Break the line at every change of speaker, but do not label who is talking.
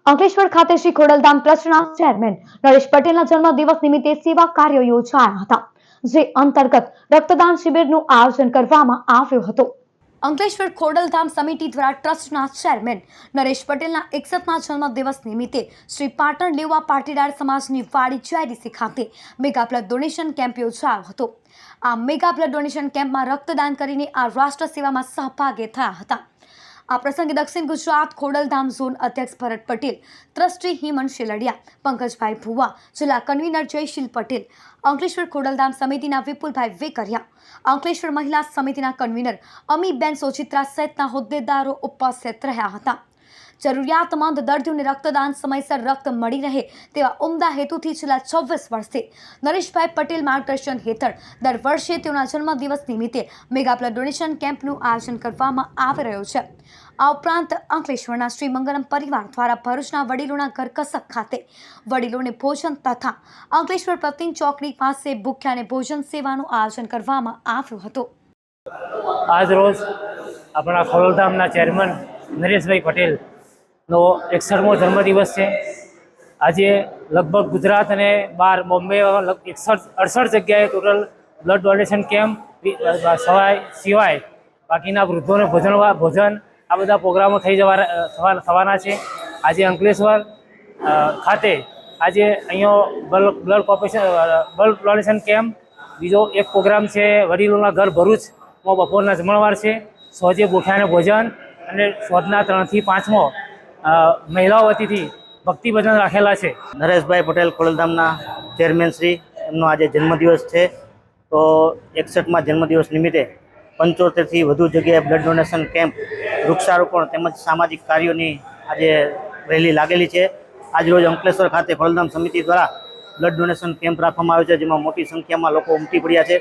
અંકલેશ્વર ખાતે શ્રી ખોડલધામ ટ્રસ્ટના ચેરમેન નરેશ પટેલના જન્મદિવસ નિમિત્તે સેવા કાર્યો યોજાયા હતા, જે અંતર્ગત રક્તદાન શિબિરનું આયોજન કરવામાં આવ્યું હતું। અંકલેશ્વર ખોડલધામ સમિતિ દ્વારા ટ્રસ્ટના ચેરમેન નરેશ પટેલના 61મા જન્મદિવસ નિમિત્તે શ્રી પાટણ લેવા પાટીદાર સમાજની વાડી JIDC ખાતે મેગા બ્લડ ડોનેશન કેમ્પ યોજાયો હતો। આ મેગા બ્લડ ડોનેશન કેમ્પમાં રક્તદાન કરીને આ રાષ્ટ્ર સેવામાં સહભાગી થયા હતા। આ પ્રસંગે દક્ષિણ ગુજરાત ખોડલધામ ઝોન અધ્યક્ષ ભરત પટેલ, ટ્રસ્ટી હિમંત શેલડિયા, પંકજભાઈ ભુવા, જિલ્લા કન્વીનર જયશીલ પટેલ, અંકલેશ્વર ખોડલધામ સમિતિના વિપુલભાઈ વેકરિયા, અંકલેશ્વર મહિલા સમિતિના કન્વીનર અમીબેન સોચિત્રા સહિતના હોદ્દેદારો ઉપસ્થિત રહ્યા હતા। જરૂરિયાતમંદ દર્દીઓને રક્તદાન સમયસર રક્ત મળી રહે તેવા ઉમદા હેતુથી છેલ્લા 26 વર્ષથી નરેશભાઈ પટેલ માર્ગદર્શન હેઠળ દર વર્ષે તેઓના જન્મદિવસ નિમિત્તે મેગા બ્લડ ડોનેશન કેમ્પનું આયોજન કરવામાં આવી રહ્યું છે। આ ઉપરાંત અંકલેશ્વરના શ્રી મંગલમ પરિવાર દ્વારા ભરૂચના વડીલોના ઘર કસક ખાતે વડીલોને ભોજન તથા અંકલેશ્વર પ્રતિન ચોકડી પાસે ભૂખ્યાને ભોજન સેવાનું આયોજન કરવામાં આવ્યું હતું।
આજ રોજ આપણા ખોડલધામના ચેરમેન નરેશભાઈ પટેલ નો 61મો જન્મદિવસ છે। આજે લગભગ ગુજરાત અને બહાર બોમ્બે 68 જગ્યાએ ટોટલ બ્લડ ડોનેશન કેમ્પ સિવાય બાકીના વૃદ્ધોને ભોજન આ બધા પ્રોગ્રામો થવાના છે। આજે અંકલેશ્વર ખાતે આજે અહીંયા બ્લડ ડોનેશન કેમ્પ, બીજો એક પ્રોગ્રામ છે વડીલોના ઘર ભરૂચમાં બપોરના જમણવાર છે, સોજે ભૂખ્યાને ભોજન અને સોજના 3 થી 5મો મહિલાઓ વતીથી ભક્તિ ભજન રાખેલા છે।
નરેશભાઈ પટેલ ખોડલધામના ચેરમેન શ્રી, એમનો આજે જન્મદિવસ છે, તો 61મા જન્મદિવસ નિમિત્તે 75થી વધુ જગ્યાએ બ્લડ ડોનેશન કેમ્પ, વૃક્ષારોપણ તેમજ સામાજિક કાર્યોની આજે રેલી લાગેલી છે। આજરોજ અંકલેશ્વર ખાતે ખોડલધામ સમિતિ દ્વારા બ્લડ ડોનેશન કેમ્પ રાખવામાં આવ્યો છે, જેમાં મોટી સંખ્યામાં લોકો ઉમટી પડ્યા છે।